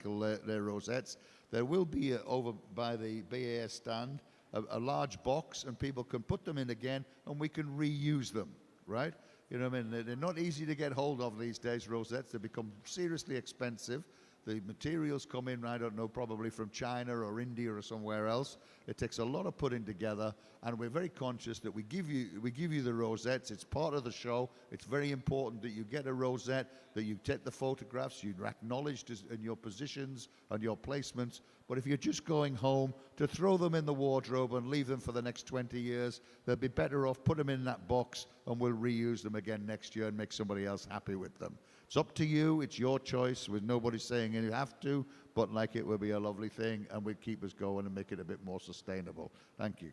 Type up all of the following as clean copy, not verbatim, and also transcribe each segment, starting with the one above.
their rosettes. There will be over by the BAS stand a large box, and people can put them in again, and we can reuse them, right? You know what I mean? They're not easy to get hold of these days, rosettes. They become seriously expensive. The materials come in, I don't know, probably from China or India or somewhere else. It takes a lot of putting together, and we're very conscious that we give you the rosettes. It's part of the show. It's very important that you get a rosette, that you take the photographs, you're acknowledged in your positions and your placements. But if you're just going home to throw them in the wardrobe and leave them for the next 20 years, they'll be better off put them in that box, and we'll reuse them again next year and make somebody else happy with them. It's up to you. It's your choice, with nobody saying you have to, but like it will be a lovely thing, and we'll keep us going and make it a bit more sustainable. Thank you.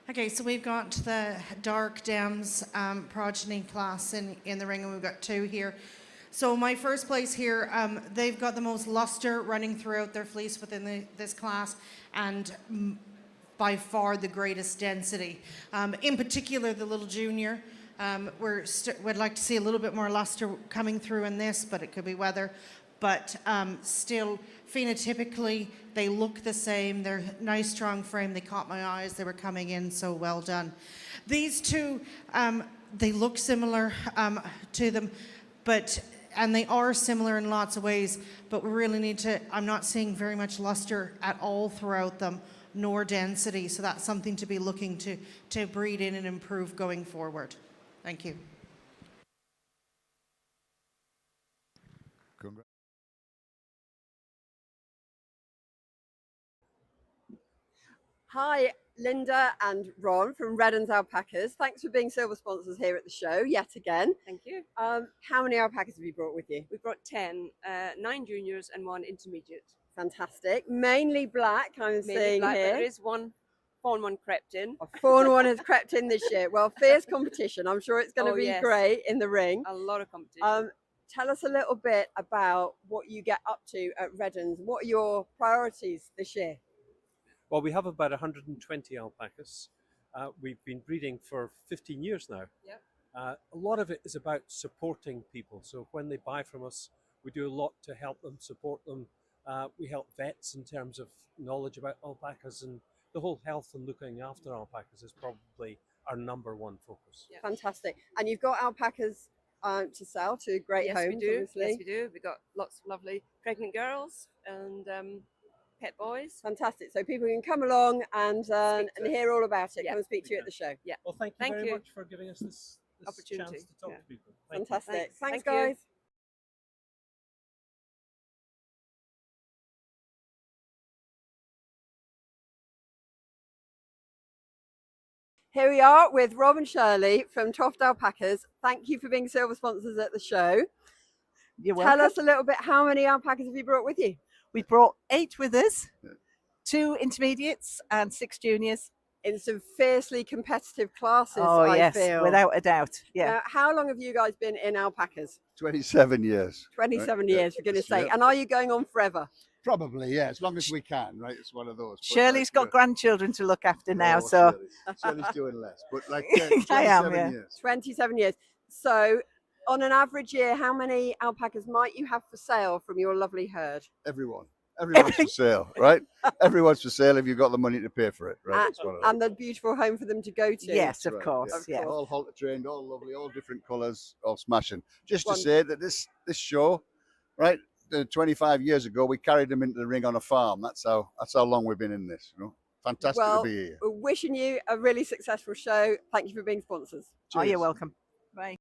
Okay, so we've got the dark Dems progeny class in the ring, and we've got two here. So my first place here, they've got the most luster running throughout their fleece within this class, and by far the greatest density. In particular, the little junior. We'd like to see a little bit more luster coming through in this, but it could be weather. But still, phenotypically, they look the same. They're nice, strong frame. They caught my eyes. They were coming in, so well done. These two, they look similar to them, and they are similar in lots of ways, but we really need to, I'm not seeing very much luster at all throughout them, nor density, so that's something to be looking to breed in and improve going forward. Thank you. Congrats. Hi, Linda and Ron from Redden's Alpacas. Thanks for being silver sponsors here at the show yet again. Thank you. How many alpacas have you brought with you? We brought 10, 9 juniors and 1 intermediate. Fantastic. Mainly black, I'm seeing black, here. but there is one fawn one crept in. A fawn one has crept in this year. Well, fierce competition. I'm sure it's going to be yes. great in the ring. A lot of competition. Tell us a little bit about what you get up to at Redden's. What are your priorities this year? Well, we have about 120 alpacas. We've been breeding for 15 years now. Yep. A lot of it is about supporting people. So when they buy from us, we do a lot to help them, support them. We help vets in terms of knowledge about alpacas, and the whole health and looking after alpacas is probably our #1 focus. Yep. Fantastic. And you've got alpacas to sell to great yes, homes, we do. obviously. Yes, we do. We've got lots of lovely pregnant girls and pet boys. Fantastic. So people can come along and hear all about it. Yeah. Come and speak to you at the show. Yeah. Well, thank you very much for giving us this opportunity chance to talk to people. Thank you. Fantastic. Thanks Thank you. guys. Here we are with Rob and Shirley from Toft Alpacas. Thank you for being silver sponsors at the show. You're welcome. Tell us a little bit, how many alpacas have you brought with you? We brought 8 with us, 2 intermediates and 6 juniors. In some fiercely competitive classes, Oh, I yes, feel. without a doubt. Yeah. Now, how long have you guys been in alpacas? 27 years. 27 right? years, for goodness sake. And are you going on forever? Probably, yeah, as long as we can, right? It's one of those. But Shirley's got grandchildren to look after now, Oh, so Shirley's doing less, but like I am, 27 yeah. years. 27 years. So On an average year, how many alpacas might you have for sale from your lovely herd? Everyone. Everyone's for sale, right? Everyone's for sale if you've got the money to pay for it, right? It's one of And the beautiful home for them to go to. Yes, of right, course. Of Yeah. course. All halter trained, all lovely, all different colours, all smashing. Just to One- say that this show, right, 25 years ago, we carried them into the ring on a farm. That's how long we've been in this. You know, fantastic Well, to be here. we're wishing you a really successful show. Thank you for being sponsors. Oh, you're Cheers. welcome. Bye.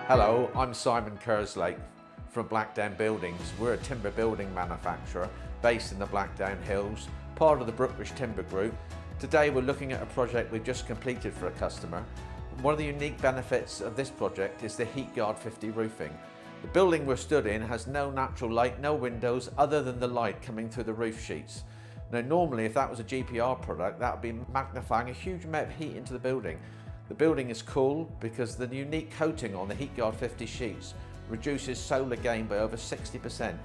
Hello, I'm Simon Kerslake from Blackdown Buildings. We're a timber building manufacturer based in the Blackdown Hills, part of the Brookridge Timber Group. Today we're looking at a project we've just completed for a customer. One of the unique benefits of this project is the HeatGuard 50 roofing. The building we're stood in has no natural light, no windows other than the light coming through the roof sheets. Now normally if that was a GPR product that would be magnifying a huge amount of heat into the building. The building is cool because the unique coating on the HeatGuard 50 sheets reduces solar gain by over 60%,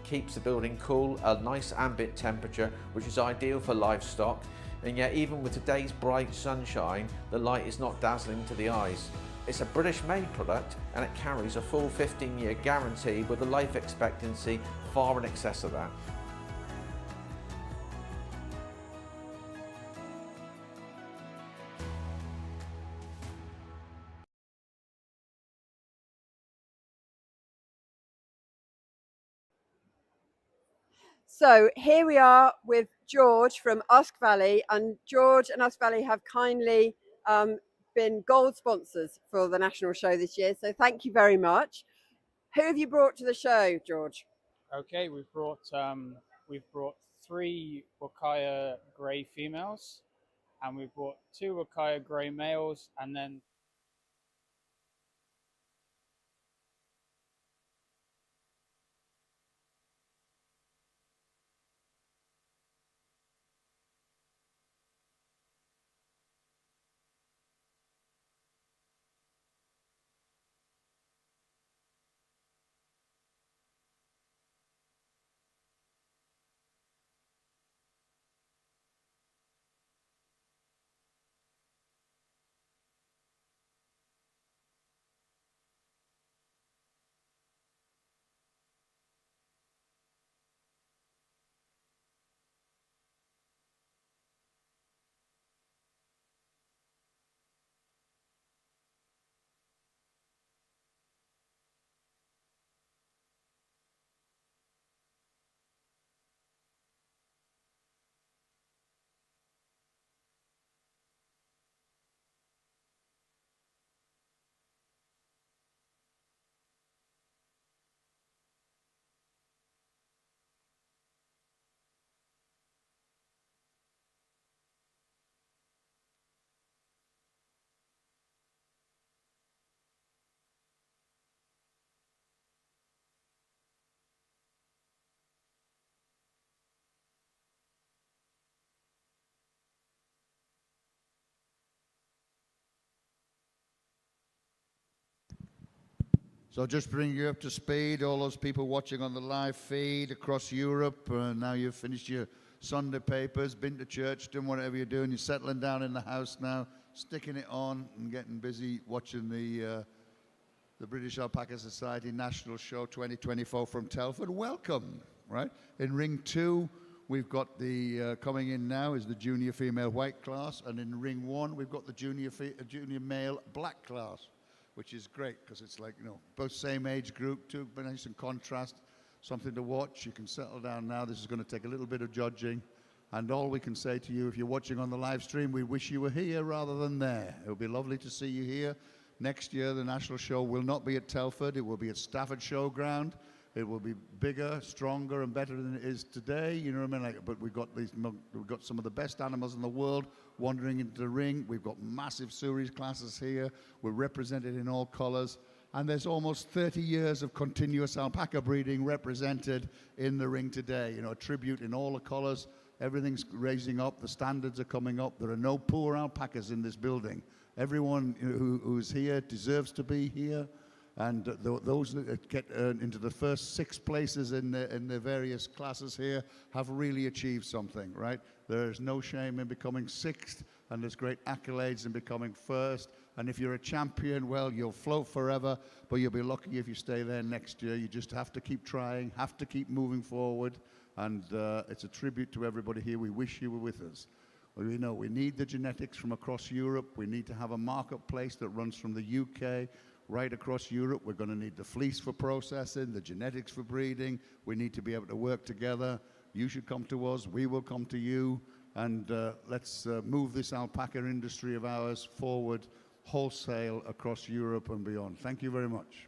keeps the building cool, a nice ambient temperature which is ideal for livestock, and yet even with today's bright sunshine the light is not dazzling to the eyes. It's a British made product and it carries a full 15-year guarantee with a life expectancy far in excess of that. So here we are with George from Usk Valley, and George and Usk Valley have kindly been gold sponsors for the national show this year. So thank you very much. Who have you brought to the show, George? Okay, we've brought 3 Wakaya grey females, and we've brought 2 Wakaya grey males, and then So just bring you up to speed, all those people watching on the live feed across Europe. Now you've finished your Sunday papers, been to church, done whatever you're doing. You're settling down in the house now, sticking it on and getting busy watching the British Alpaca Society National Show 2024 from Telford. Welcome, right? In Ring 2, we've got the coming in now is the junior female white class, and in ring 1 we've got the junior male black class, which is great because it's like, you know, both same age group, too, but nice and contrast, something to watch. You can settle down now. This is going to take a little bit of judging, and all we can say to you, if you're watching on the live stream, we wish you were here rather than there. It would be lovely to see you here. Next year, the national show will not be at Telford. It will be at Stafford Showground. It will be bigger, stronger, and better than it is today. You know what I mean? Like, but we've got some of the best animals in the world wandering into the ring. We've got massive series classes here. We're represented in all colors. And there's almost 30 years of continuous alpaca breeding represented in the ring today. You know, a tribute in all the colors. Everything's raising up. The standards are coming up. There are no poor alpacas in this building. Everyone who's here deserves to be here. And those that get into the first 6 places in the various classes here have really achieved something, right? There's no shame in becoming 6th, and there's great accolades in becoming 1st. And if you're a champion, well, you'll float forever, but you'll be lucky if you stay there next year. You just have to keep trying, have to keep moving forward, and it's a tribute to everybody here. We wish you were with us. We know we need the genetics from across Europe. We need to have a marketplace that runs from the UK right across Europe. We're going to need the fleece for processing, the genetics for breeding. We need to be able to work together. You should come to us. We will come to you. And let's move this alpaca industry of ours forward wholesale across Europe and beyond. Thank you very much.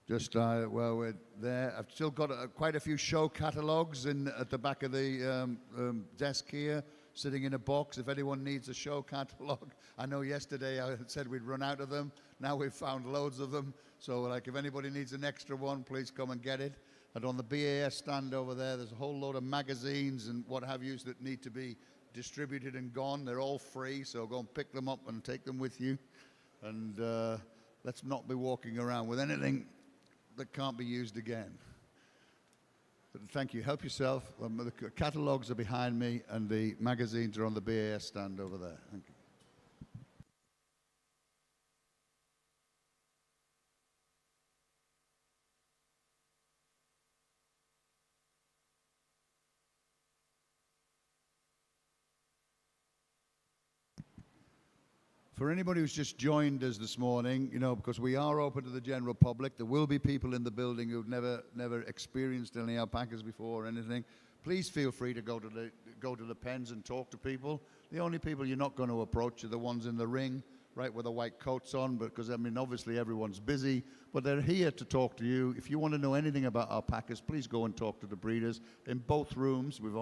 Just well, we're there. I've still got quite a few show catalogues at the back of the desk here, sitting in a box. If anyone needs a show catalogue, I know yesterday I said we'd run out of them. Now we've found loads of them. So, like, if anybody needs an extra one, please come and get it. And on the BAS stand over there, there's a whole load of magazines and what have yous that need to be distributed and gone. They're all free, so go and pick them up and take them with you. And let's not be walking around with anything that can't be used again. But thank you. Help yourself. The catalogues are behind me, and the magazines are on the BAS stand over there. Thank you. For anybody who's just joined us this morning, you know, because we are open to the general public, there will be people in the building who've never experienced any alpacas before or anything. Please feel free to go to the pens and talk to people. The only people you're not going to approach are the ones in the ring, right, with the white coats on, because, I mean, obviously everyone's busy, but they're here to talk to you. If you want to know anything about alpacas, please go and talk to the breeders in both rooms. We've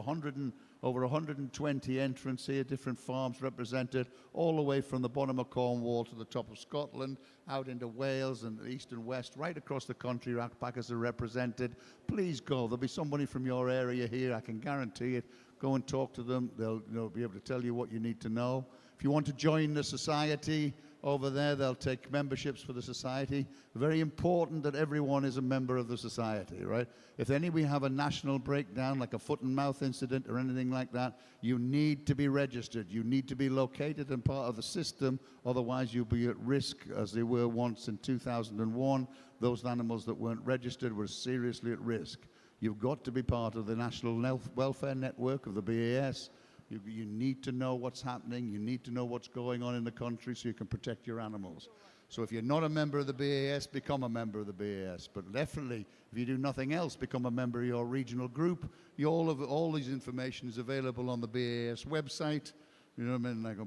over 120 entrants here, different farms represented, all the way from the bottom of Cornwall to the top of Scotland, out into Wales and the east and west, right across the country, alpacas are represented. Please go. There'll be somebody from your area here, I can guarantee it. Go and talk to them. They'll be able to tell you what you need to know. If you want to join the society over there, they'll take memberships for the society. Very important that everyone is a member of the society, right? If we have a national breakdown, like a foot and mouth incident or anything like that, you need to be registered. You need to be located and part of the system, otherwise you'll be at risk, as they were once in 2001. Those animals that weren't registered were seriously at risk. You've got to be part of the National Welfare Network of the BAS. You need to know what's happening. You need to know what's going on in the country so you can protect your animals. So if you're not a member of the BAS, become a member of the BAS. But definitely, if you do nothing else, become a member of your regional group. All these information is available on the BAS website. You know what I mean? Like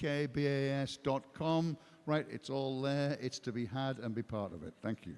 ukbas.com, right? It's all there. It's to be had and be part of it. Thank you.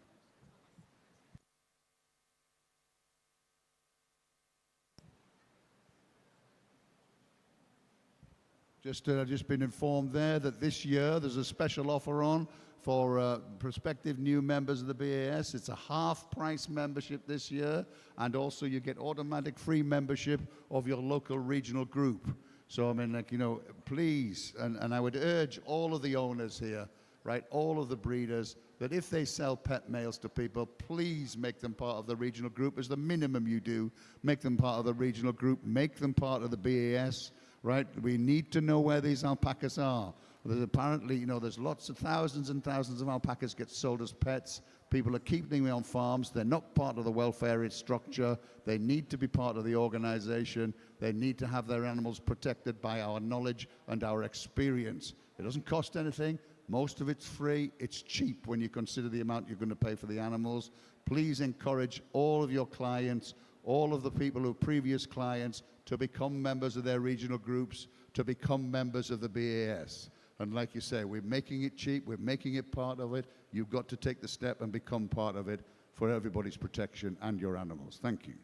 I've just been informed there that this year there's a special offer on for prospective new members of the BAS. It's a half-price membership this year, and also you get automatic free membership of your local regional group. So, I mean, like, you know, please, and I would urge all of the owners here, right, all of the breeders, that if they sell pet males to people, please make them part of the regional group. As the minimum you do, make them part of the regional group, make them part of the BAS. Right, we need to know where these alpacas are. There's apparently, you know, there's lots of thousands and thousands of alpacas get sold as pets. People are keeping them on farms. They're not part of the welfare structure. They need to be part of the organization. They need to have their animals protected by our knowledge and our experience. It doesn't cost anything. Most of it's free. It's cheap when you consider the amount you're going to pay for the animals. Please encourage all of your clients, all of the people who are previous clients, to become members of their regional groups, to become members of the BAS. And like you say, we're making it cheap, we're making it part of it. You've got to take the step and become part of it for everybody's protection and your animals. Thank you.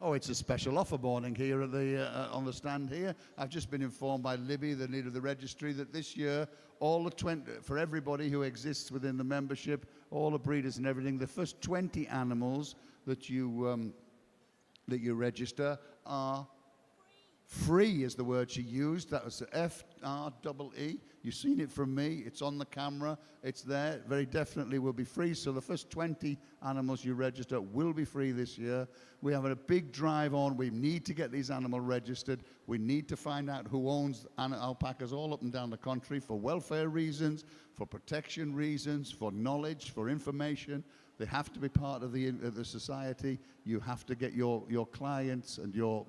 Oh, it's a special offer morning here at on the stand here. I've just been informed by Libby, the leader of the registry, that this year, for everybody who exists within the membership, all the breeders and everything, the first 20 animals that you register are free, is the word she used. That was F-R-E-E. You've seen it from me. It's on the camera. It's there. Very definitely will be free. So the first 20 animals you register will be free this year. We have a big drive on. We need to get these animals registered. We need to find out who owns alpacas all up and down the country for welfare reasons, for protection reasons, for knowledge, for information. They have to be part of the society. You have to get your clients and your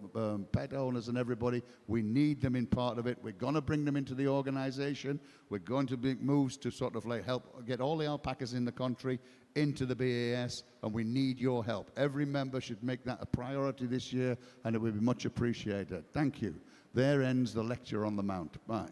pet owners and everybody. We need them in part of it. We're going to bring them into the organization. We're going to make moves to sort of like help get all the alpacas in the country into the BAS, and we need your help. Every member should make that a priority this year, and it would be much appreciated. Thank you. There ends the lecture on the Mount. Bye.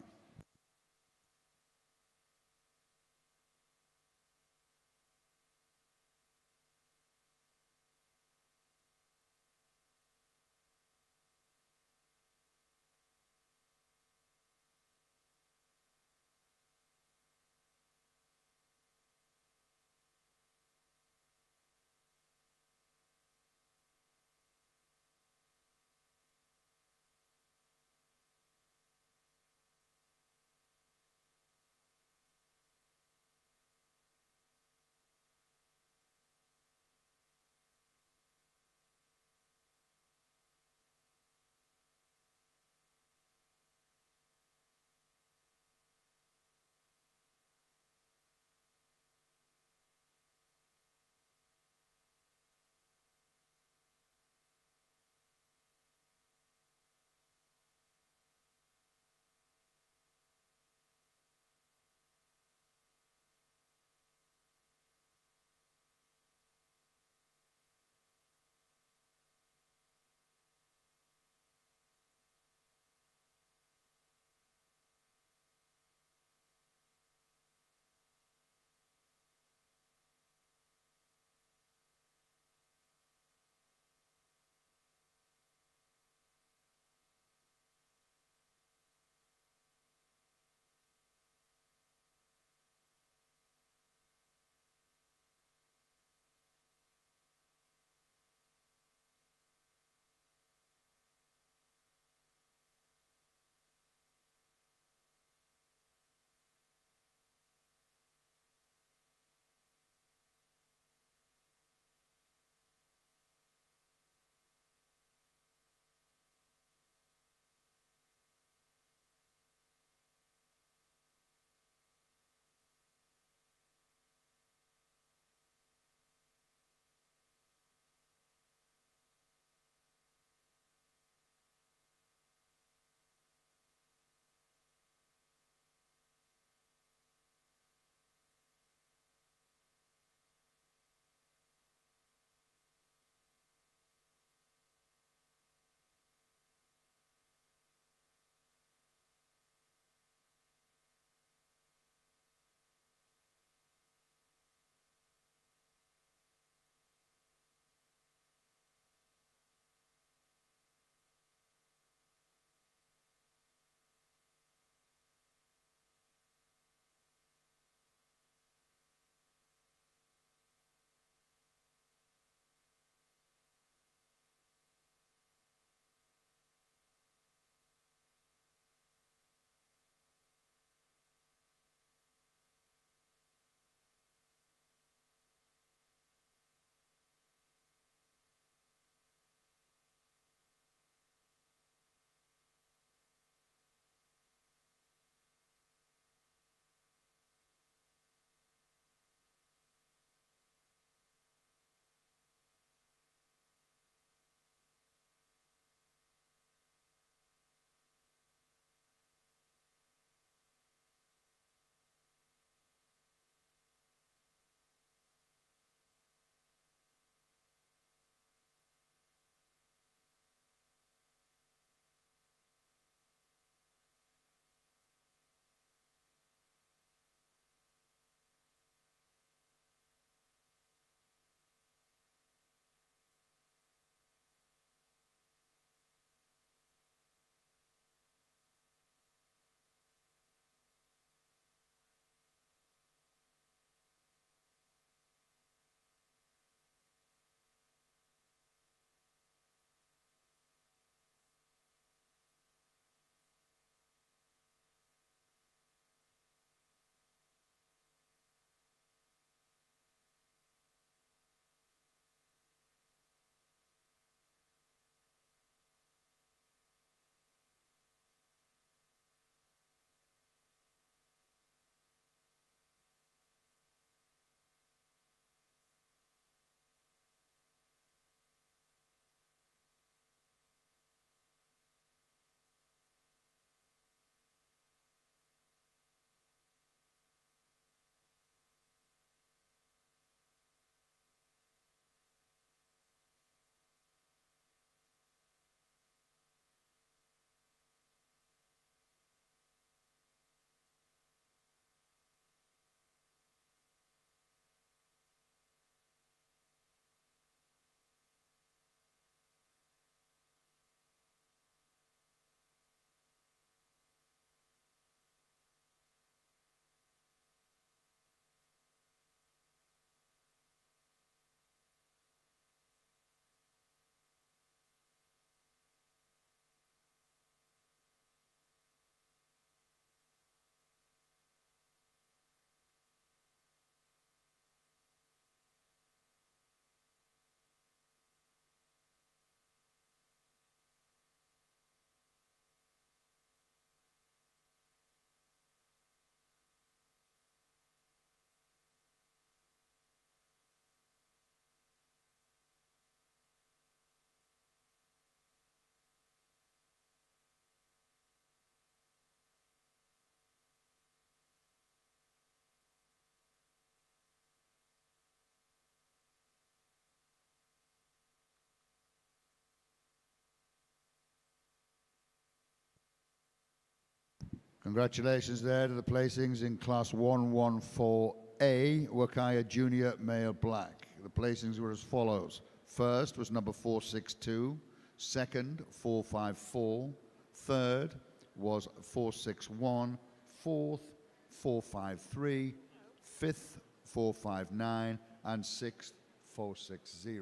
Congratulations there to the placings in Class 114A, Wakaya Junior Male Black. The placings were as follows. First was number 462, second 454, third was 461, fourth 453, fifth 459, and sixth 460.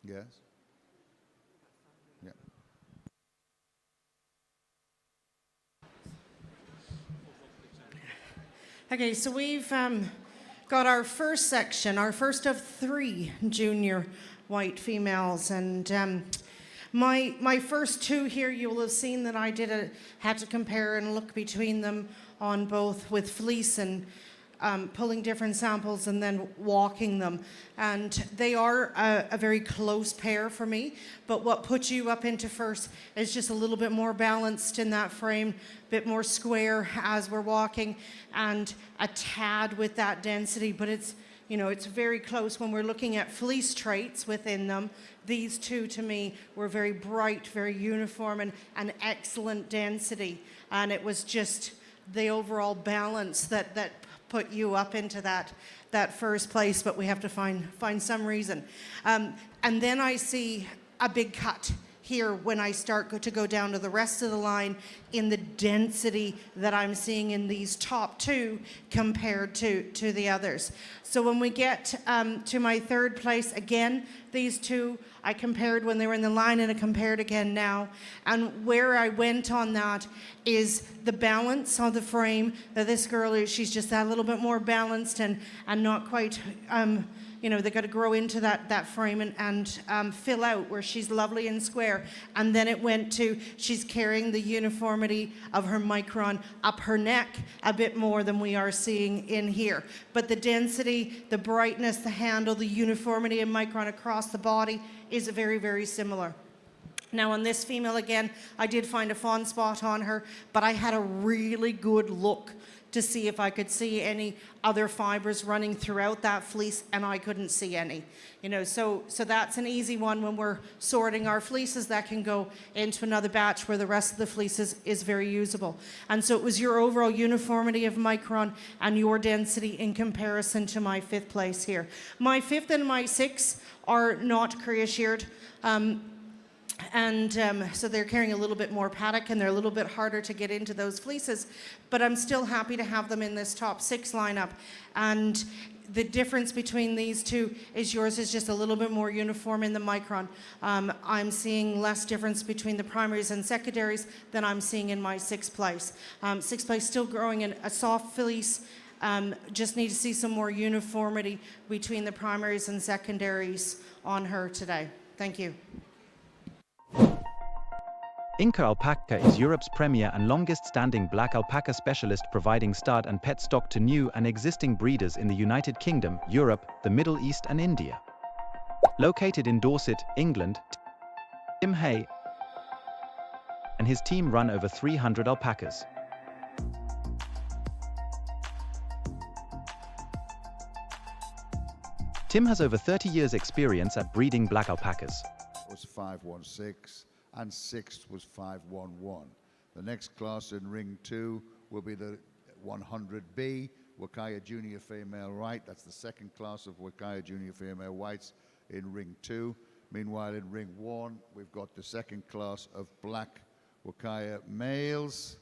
Yes? Yeah. Okay, so we've got our first section, our first of 3 junior white females, and my first 2 here, you will have seen that I had to compare and look between them on both with fleece and pulling different samples and then walking them. And they are a very close pair for me, but what puts you up into first is just a little bit more balanced in that frame, a bit more square as we're walking, and a tad with that density, but it's, you know, it's very close when we're looking at fleece traits within them. These 2 to me were very bright, very uniform, and excellent density. And it was just the overall balance that put you up into that first place, but we have to find some reason. And then I see a big cut here when I start to go down to the rest of the line in the density that I'm seeing in these top 2 compared to the others. So when we get to my third place, again, these 2 I compared when they were in the line, and I compared again now. And where I went on that is the balance on the frame. That this girl, she's just that little bit more balanced and not quite, you know, they got to grow into that frame and fill out where she's lovely and square. And then it went to, she's carrying the uniformity of her micron up her neck a bit more than we are seeing in here. But the density, the brightness, the handle, the uniformity of micron across the body is very, very similar. Now on this female again, I did find a fawn spot on her, but I had a really good look to see if I could see any other fibers running throughout that fleece, and I couldn't see any. You know, so that's an easy one when we're sorting our fleeces. That can go into another batch where the rest of the fleece is very usable. And so it was your overall uniformity of micron and your density in comparison to my 5th place here. My 5th and my 6th are not Korea sheared. So they're carrying a little bit more paddock, and they're a little bit harder to get into those fleeces, but I'm still happy to have them in this top 6 lineup. And the difference between these 2 is yours is just a little bit more uniform in the micron. I'm seeing less difference between the primaries and secondaries than I'm seeing in my 6th place. 6th place still growing in a soft fleece. Just need to see some more uniformity between the primaries and secondaries on her today. Thank you. Inca Alpaca is Europe's premier and longest-standing black alpaca specialist, providing stud and pet stock to new and existing breeders in the United Kingdom, Europe, the Middle East and India. Located in Dorset, England, Tim Hay and his team run over 300 alpacas. Tim has over 30 years experience at breeding black alpacas. It was 516. And 6th was 511. The next class in Ring 2 will be the 100B, Wakaya Junior Female White. That's the 2nd class of Wakaya Junior Female Whites in Ring 2. Meanwhile, in Ring 1, we've got the 2nd class of Black Wakaya Males,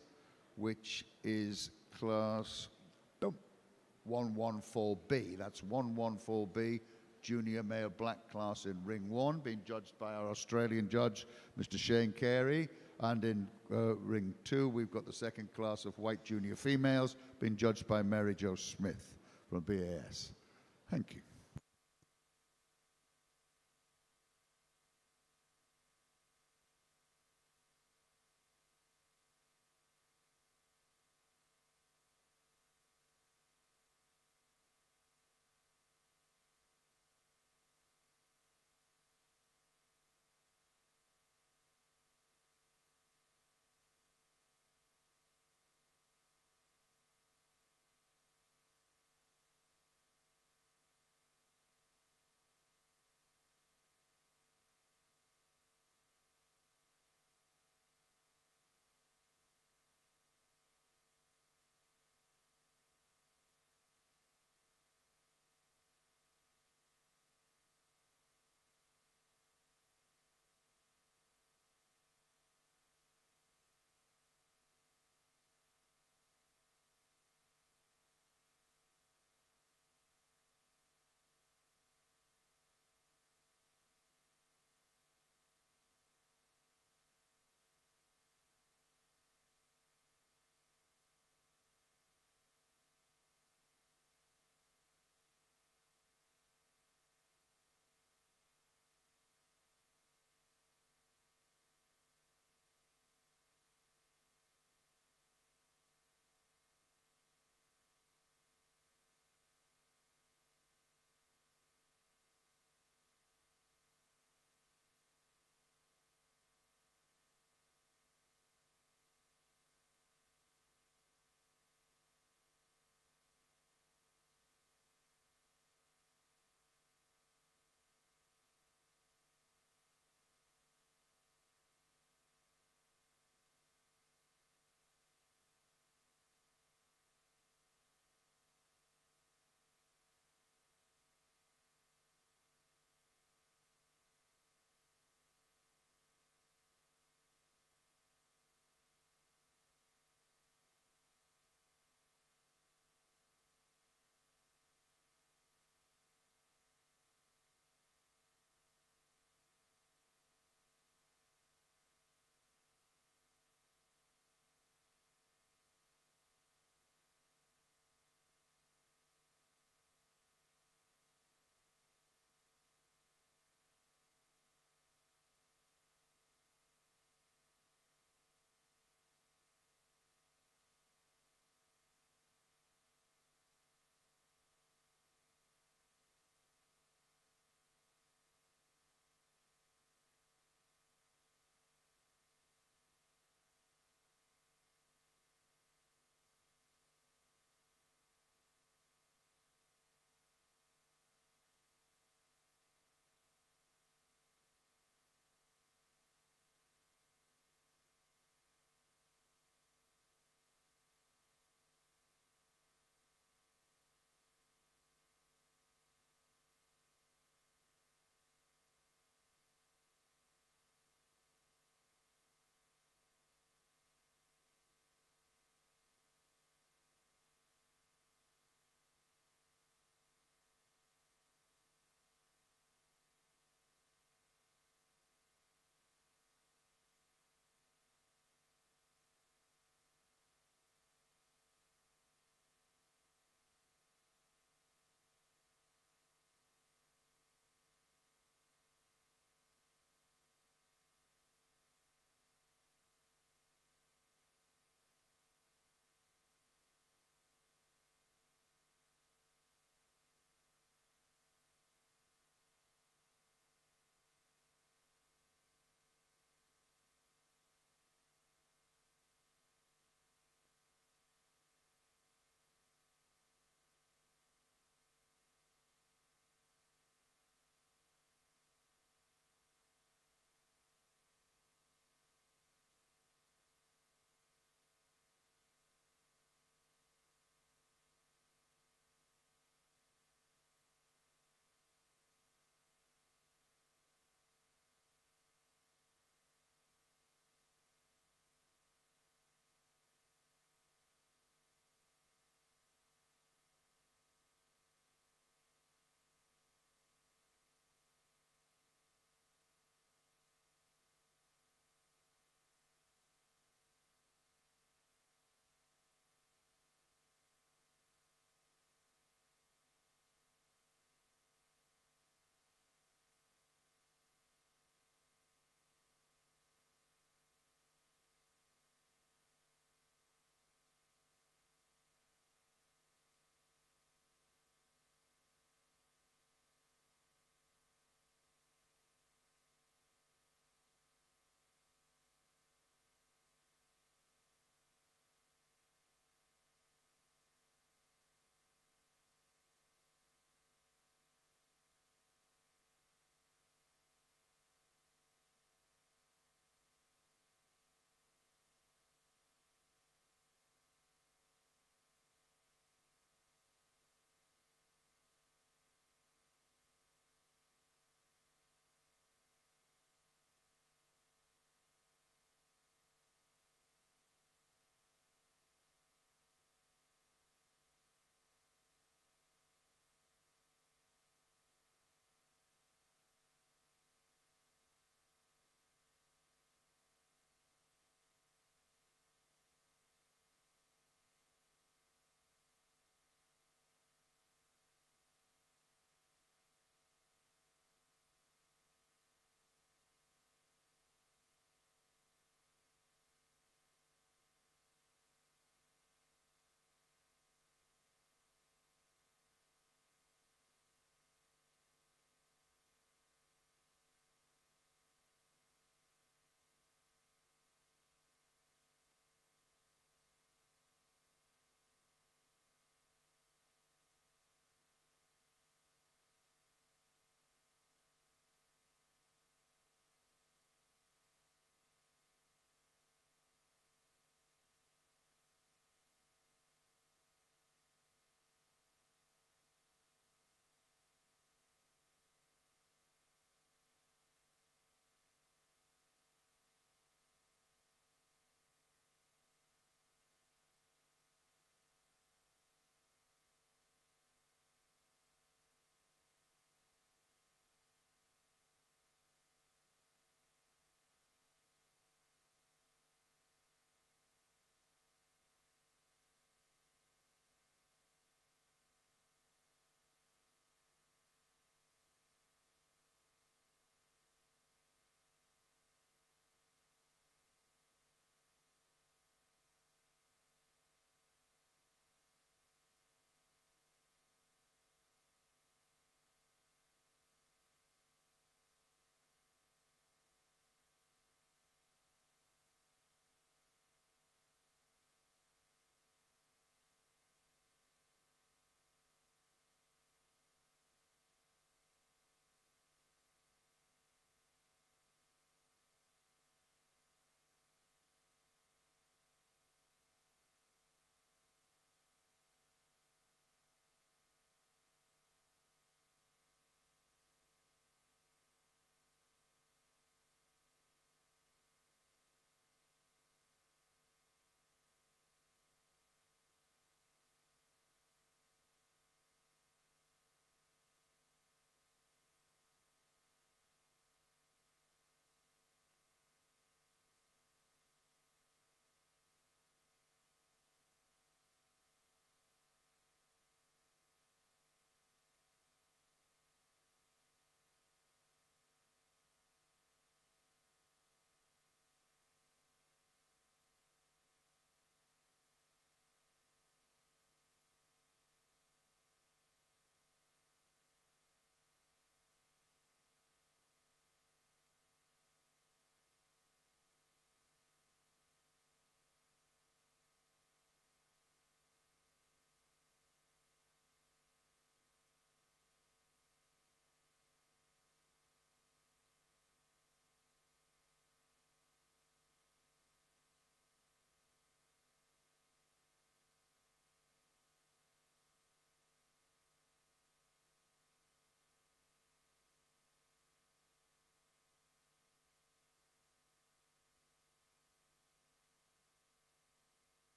which is class 114B. That's 114B. Junior male black class in Ring 1, being judged by our Australian judge, Mr. Shane Carey. And in Ring 2, we've got the 2nd class of white junior females, being judged by Mary Jo Smith from BAS. Thank you.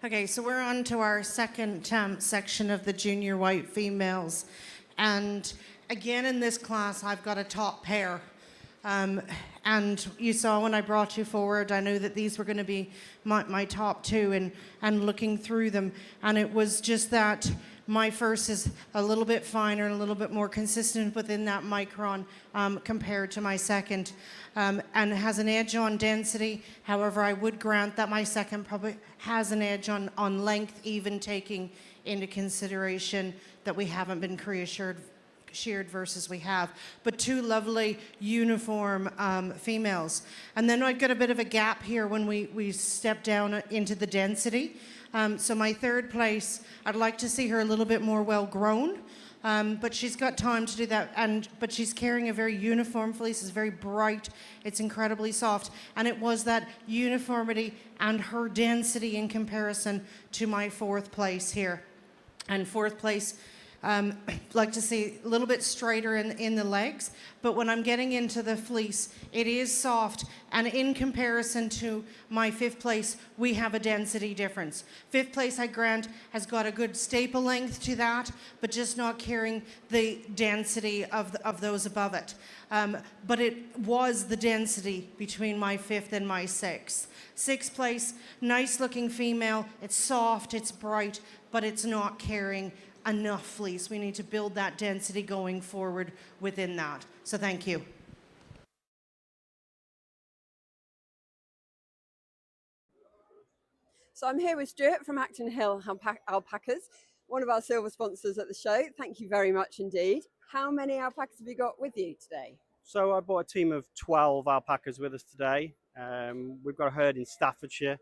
Okay, so we're on to our second section of the junior white females. And again, in this class, I've got a top pair. And you saw when I brought you forward, I knew that these were going to be my top two, and looking through them. And it was just that my first is a little bit finer and a little bit more consistent within that micron compared to my second. And has an edge on density. However, I would grant that my second probably has an edge on length, even taking into consideration that we haven't been sheared versus we have. But two lovely uniform females. And then I've got a bit of a gap here when we step down into the density. So my third place, I'd like to see her a little bit more well grown. But she's got time to do that, but she's carrying a very uniform fleece. It's very bright, it's incredibly soft, and it was that uniformity and her density in comparison to my fourth place here. And fourth place, like to see a little bit straighter in the legs, but when I'm getting into the fleece, it is soft, and in comparison to my fifth place, we have a density difference. Fifth place, I grant, has got a good staple length to that, but just not carrying the density of those above it. But it was the density between my fifth and my sixth. Sixth place, nice looking female, it's soft, it's bright, but it's not carrying enough fleece. We need to build that density going forward within that. So thank you. So I'm here with Stuart from Acton Hill Alpacas, one of our silver sponsors at the show. Thank you very much indeed. How many alpacas have you got with you today? So I brought a team of 12 alpacas with us today. We've got a herd in Staffordshire,